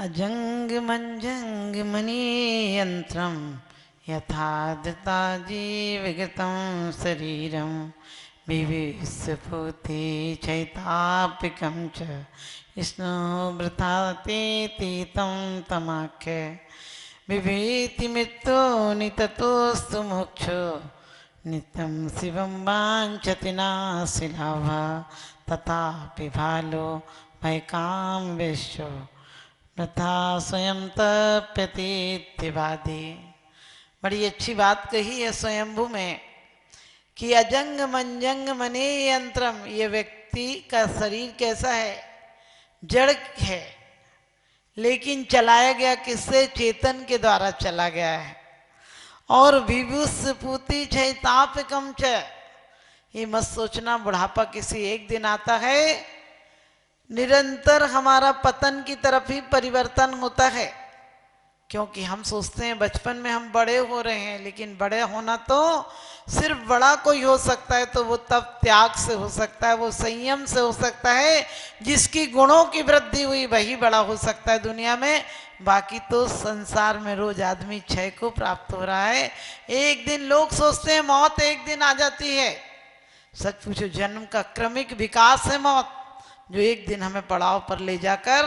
अजंग मंजंग मणियंत्रम यथा धृता जीवगतं शरीरम विविस्फुति चैतापिकं च विष्णुवृताते तीतं तमाख्य विभेति मृत्यो निततोस्तु मोक्षो नित्यं शिवं वाञ्छति नास्ति लाभः तथापि भालो भयकाम विश्व प्रथा स्वयं तप्यतीत्यवादी। बड़ी अच्छी बात कही है स्वयंभू में कि अजंग मंजंग मने यंत्रम, ये व्यक्ति का शरीर कैसा है, जड़ है, लेकिन चलाया गया किससे, चेतन के द्वारा चला गया है। और विभुस पूति ताप कम च, ये मत सोचना बुढ़ापा किसी एक दिन आता है, निरंतर हमारा पतन की तरफ ही परिवर्तन होता है। क्योंकि हम सोचते हैं बचपन में हम बड़े हो रहे हैं, लेकिन बड़े होना तो सिर्फ बड़ा कोई हो सकता है तो वो तब त्याग से हो सकता है, वो संयम से हो सकता है, जिसकी गुणों की वृद्धि हुई वही बड़ा हो सकता है दुनिया में। बाकी तो संसार में रोज आदमी क्षय को प्राप्त हो रहा है। एक दिन लोग सोचते हैं मौत एक दिन आ जाती है, सच पूछो जन्म का क्रमिक विकास है मौत, जो एक दिन हमें पड़ाव पर ले जाकर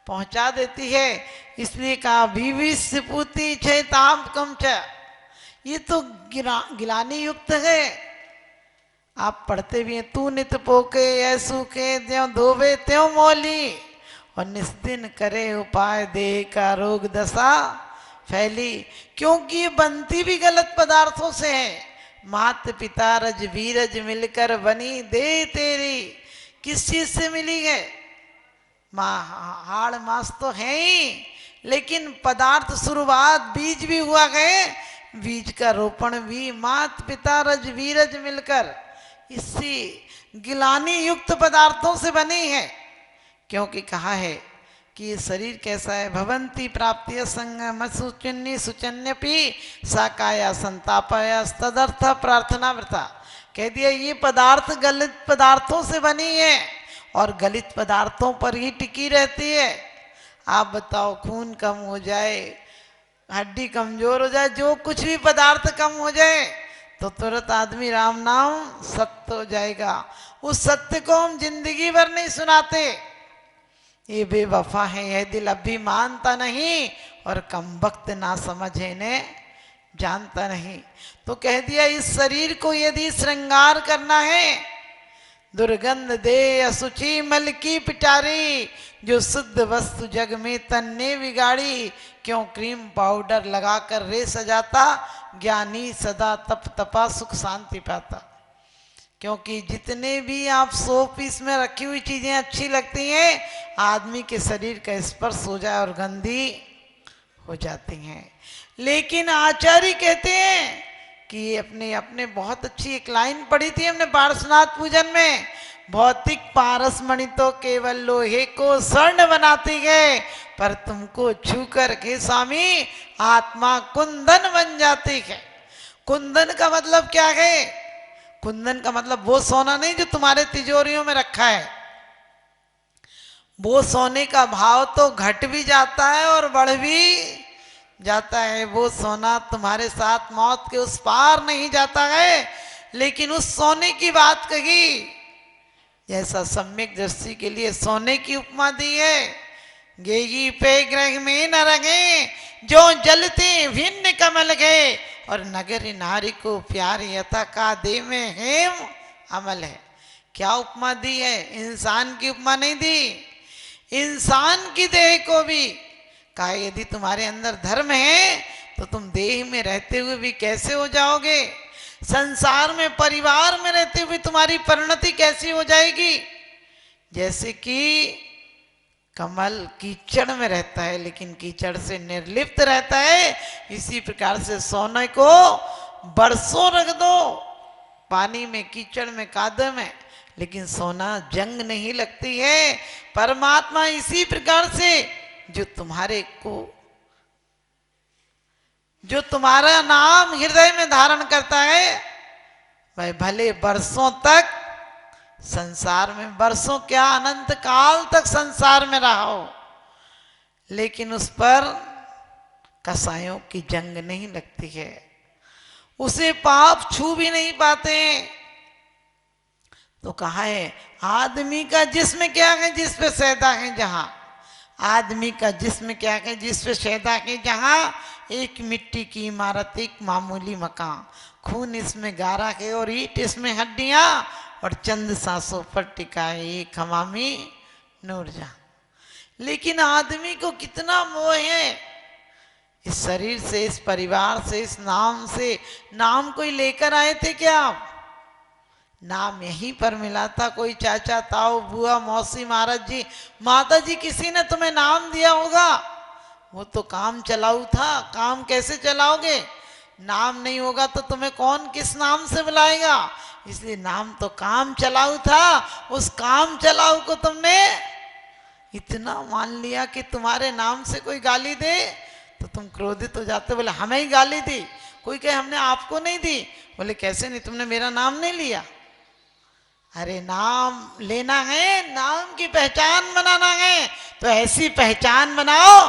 पहुंचा देती है। इसलिए कहा विविस पूति ताप कम च, ये तो गिलानी युक्त है। आप पढ़ते भी हैं, तू नित पोके ऐसू के त्यों धोवे त्यों मोली, और निस्दिन करे उपाय देह का रोग दशा फैली। क्योंकि ये बनती भी गलत पदार्थों से है। मात पिता रज बीरज मिलकर बनी दे तेरी, किस चीज से मिली है, हाड़ मास तो है ही, लेकिन पदार्थ शुरुआत बीज भी हुआ गए, बीज का रोपण भी मात पिता रज बीरज मिलकर इसी गिलानी युक्त पदार्थों से बनी है। क्योंकि कहा है कि ये शरीर कैसा है, भवंती प्राप्ति संगम सुचन्नी सुचन्यपि साकाया संतापाया तदर्थ प्रार्थना व्रता। कह दिया ये पदार्थ गलित पदार्थों से बनी है और गलित पदार्थों पर ही टिकी रहती है। आप बताओ, खून कम हो जाए, हड्डी कमजोर हो जाए, जो कुछ भी पदार्थ कम हो जाए तो तुरंत आदमी राम नाम सत्य हो जाएगा। उस सत्य को हम जिंदगी भर नहीं सुनाते। ये बेवफा है, यह दिल अभी मानता नहीं, और कम वक्त ना समझे ने जानता नहीं। तो कह दिया इस शरीर को यदि श्रृंगार करना है, दुर्गंध दे असुचि मल की पिटारी, जो शुद्ध वस्तु जग में तन ने बिगाड़ी, क्यों क्रीम पाउडर लगाकर रे सजाता, ज्ञानी सदा तप तपा सुख शांति पाता। क्योंकि जितने भी आप 100 पीस में रखी हुई चीजें अच्छी लगती हैं, आदमी के शरीर का स्पर्श हो जाए और गंदी हो जाती हैं। लेकिन आचार्य कहते हैं कि अपने अपने बहुत अच्छी एक लाइन पढ़ी थी हमने पारसनाथ पूजन में, भौतिक पारस मणि तो केवल लोहे को स्वर्ण बनाती है, पर तुमको छू कर के स्वामी आत्मा कुंदन बन जाती है। कुंदन का मतलब क्या है? कुंदन का मतलब वो सोना नहीं जो तुम्हारे तिजोरियों में रखा है। वो सोने का भाव तो घट भी जाता है और बढ़ भी जाता है। वो सोना तुम्हारे साथ मौत के उस पार नहीं जाता है। लेकिन उस सोने की बात कही, जैसा सम्यक दृष्टि के लिए सोने की उपमा दी है। गेगी पे ग्रह में न रंगे, जो जलते भिन्न कमल गए, और नगर नारी को प्यार यथा का दे में हेम अमल है। क्या उपमा दी है? इंसान की उपमा नहीं दी। इंसान की देह को भी कहा यदि तुम्हारे अंदर धर्म है तो तुम देह में रहते हुए भी कैसे हो जाओगे, संसार में परिवार में रहते हुए तुम्हारी परिणति कैसी हो जाएगी। जैसे कि कमल कीचड़ में रहता है लेकिन कीचड़ से निर्लिप्त रहता है, इसी प्रकार से सोने को बरसों रख दो पानी में, कीचड़ में, कादव में, लेकिन सोना जंग नहीं लगती है। परमात्मा इसी प्रकार से जो तुम्हारे को, जो तुम्हारा नाम हृदय में धारण करता है, वह भले वर्षों तक संसार में, वर्षों क्या अनंत काल तक संसार में रहा हो, लेकिन उस पर कसायों की जंग नहीं लगती है, उसे पाप छू भी नहीं पाते। तो कहा है आदमी का जिस्म क्या है जिस पे सैदा है जहां, आदमी का जिस्म क्या है जिस पे सैदा है जहां, एक मिट्टी की इमारत, एक मामूली मकान, खून इसमें गारा है और ईट इसमें हड्डियां, और चंद सांसों पर टिका है एक हमामी नूर जहां। लेकिन आदमी को कितना मोह है इस शरीर से, इस परिवार से, इस नाम से। नाम कोई लेकर आए थे क्या आप? नाम यहीं पर मिला था। कोई चाचा, ताऊ, बुआ, मौसी, महाराज जी, माता जी, किसी ने तुम्हें नाम दिया होगा। वो तो काम चलाऊ था। काम कैसे चलाओगे? नाम नहीं होगा तो तुम्हें कौन किस नाम से बुलाएगा? इसलिए नाम तो काम चलाऊ था। उस काम चलाऊ को तुमने इतना मान लिया कि तुम्हारे नाम से कोई गाली दे तो तुम क्रोधित हो जाते। बोले हमें ही गाली दी। कोई कहे हमने आपको नहीं दी। बोले कैसे नहीं, तुमने मेरा नाम नहीं लिया। अरे नाम लेना है, नाम की पहचान बनाना है, तो ऐसी पहचान बनाओ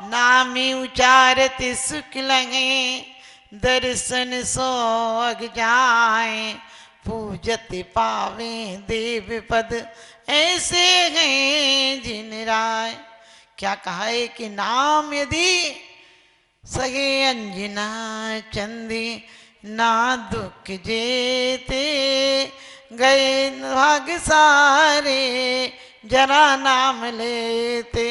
नामी उचारत सुख लगे, दर्शन सो अग जाए, पूजत पावे देव पद ऐसे हैं जिन राय। क्या कहा है कि नाम यदि सगे अंजना चंदी, ना दुख जेते गए भाग सारे, जरा नाम लेते।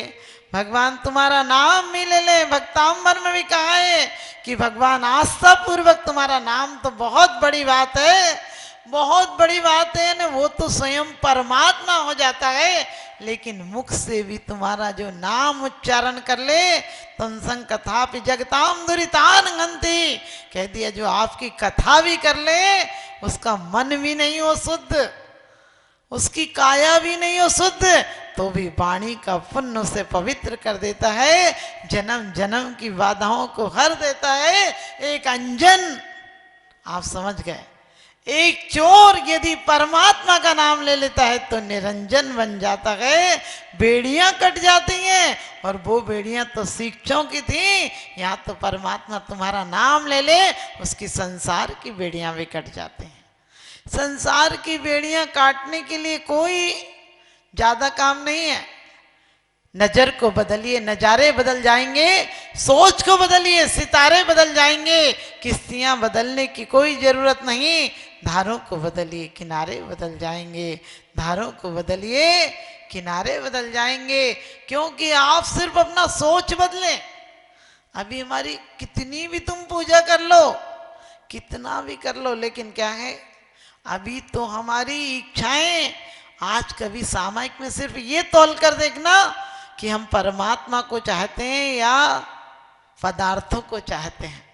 भगवान तुम्हारा नाम भी ले ले। भक्तांबर में भी कहा है कि भगवान आस्था पूर्वक तुम्हारा नाम तो बहुत बड़ी बात है, बहुत बड़ी बात है ना। वो तो स्वयं परमात्मा हो जाता है, लेकिन मुख से भी तुम्हारा जो नाम उच्चारण कर ले, तंसंग कथा पि जगताम दुरितान गंती, कह दिया जो आपकी कथा भी कर ले, उसका मन भी नहीं हो शुद्ध, उसकी काया भी नहीं हो शुद्ध, तो भी वाणी का पुण्य उसे पवित्र कर देता है, जन्म जन्म की बाधाओं को हर देता है। एक अंजन, आप समझ गए, एक चोर यदि परमात्मा का नाम ले लेता है तो निरंजन बन जाता है, बेड़ियां कट जाती हैं। और वो बेड़ियां तो शिक्षों की थी, यहाँ तो परमात्मा तुम्हारा नाम ले ले, उसकी संसार की बेड़ियां भी कट जाती हैं। संसार की बेड़ियां काटने के लिए कोई ज्यादा काम नहीं है। नजर को बदलिए, नजारे बदल जाएंगे। सोच को बदलिए, सितारे बदल जाएंगे। किश्तियां बदलने की कोई जरूरत नहीं। धारों को बदलिए, किनारे बदल जाएंगे। धारों को बदलिए, किनारे बदल जाएंगे। क्योंकि आप सिर्फ अपना सोच बदलें। अभी हमारी कितनी भी तुम पूजा कर लो, कितना भी कर लो, लेकिन क्या है, अभी तो हमारी इच्छाएं, आज कभी सामायिक में सिर्फ ये तौल कर देखना कि हम परमात्मा को चाहते हैं या पदार्थों को चाहते हैं।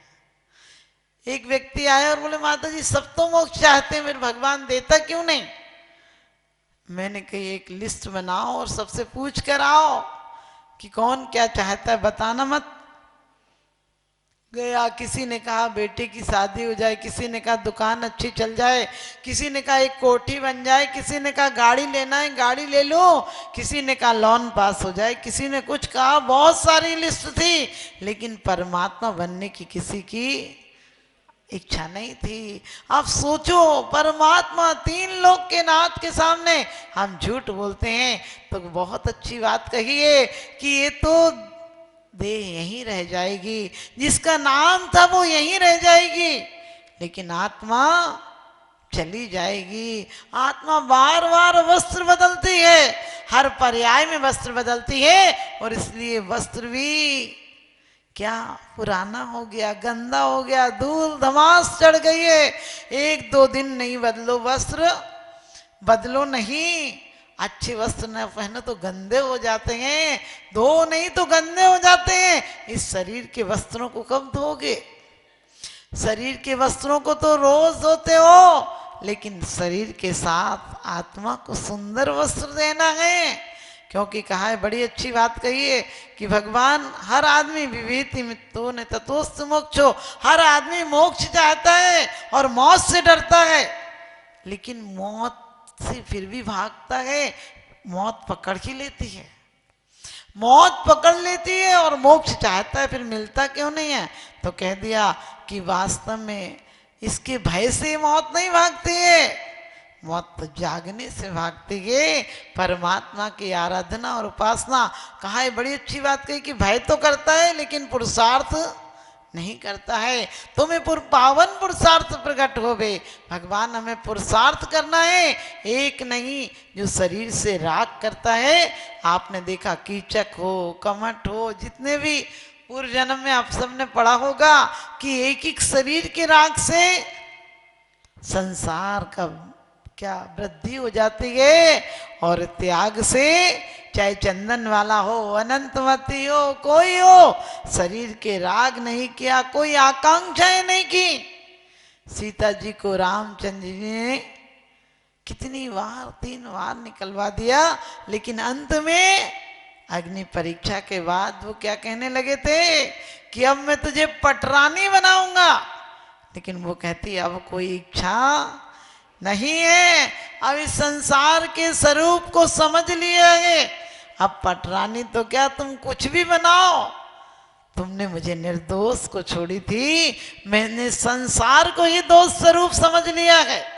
एक व्यक्ति आया और बोले माता जी सब तो मोक्ष चाहते हैं, मेरे भगवान देता क्यों नहीं? मैंने कही एक लिस्ट बनाओ और सबसे पूछ कर आओ कि कौन क्या चाहता है, बताना मत। गया, किसी ने कहा बेटे की शादी हो जाए, किसी ने कहा दुकान अच्छी चल जाए, किसी ने कहा एक कोठी बन जाए, किसी ने कहा गाड़ी लेना है गाड़ी ले लो, किसी ने कहा लोन पास हो जाए, किसी ने कुछ कहा। बहुत सारी लिस्ट थी, लेकिन परमात्मा बनने की किसी की इच्छा नहीं थी। आप सोचो, परमात्मा तीन लोक के नाथ के सामने हम झूठ बोलते हैं। तो बहुत अच्छी बात कही है कि ये तो देह यहीं रह जाएगी, जिसका नाम था वो यहीं रह जाएगी, लेकिन आत्मा चली जाएगी। आत्मा बार बार वस्त्र बदलती है, हर पर्याय में वस्त्र बदलती है, और इसलिए वस्त्र भी क्या पुराना हो गया, गंदा हो गया, धूल धमास चढ़ गई है। एक दो दिन नहीं बदलो वस्त्र, बदलो नहीं। अच्छे वस्त्र न पहनो तो गंदे हो जाते हैं, धो नहीं तो गंदे हो जाते हैं। इस शरीर के वस्त्रों को कब धोगे? शरीर के वस्त्रों को तो रोज धोते हो, लेकिन शरीर के साथ आत्मा को सुंदर वस्त्र देना है। क्योंकि कहा है, बड़ी अच्छी बात कही है कि भगवान हर आदमी विवेति मित्तो ने ततोस्त मोक्षो, हर आदमी मोक्ष चाहता है और मौत से डरता है, लेकिन मौत से फिर भी भागता है, मौत पकड़ ही लेती है। मौत पकड़ लेती है और मोक्ष चाहता है, फिर मिलता क्यों नहीं है? तो कह दिया कि वास्तव में इसके भय से मौत नहीं भागती है, मौत तो जागने से भागती है। परमात्मा की आराधना और उपासना। कहा है, बड़ी अच्छी बात कही कि भय तो करता है लेकिन पुरुषार्थ नहीं करता है। तुम्हें पावन पुरुषार्थ प्रकट होवे। भगवान हमें पुरुषार्थ करना है, एक नहीं जो शरीर से राग करता है। आपने देखा कीचक हो, कमठ हो, जितने भी पूर्व जन्म में आप सबने पढ़ा होगा कि एक एक शरीर के राग से संसार का क्या वृद्धि हो जाती है, और त्याग से चाहे चंदन वाला हो, अनंतमती हो, कोई हो, शरीर के राग नहीं किया, कोई आकांक्षाएं नहीं की। सीता जी को रामचंद्र जी ने कितनी बार, 3 बार निकलवा दिया, लेकिन अंत में अग्नि परीक्षा के बाद वो क्या कहने लगे थे कि अब मैं तुझे पटरानी बनाऊंगा। लेकिन वो कहती अब कोई इच्छा नहीं है, अब इस संसार के स्वरूप को समझ लिया है, अब पटरानी तो क्या तुम कुछ भी बनाओ, तुमने मुझे निर्दोष को छोड़ी थी, मैंने संसार को ही दोष स्वरूप समझ लिया है।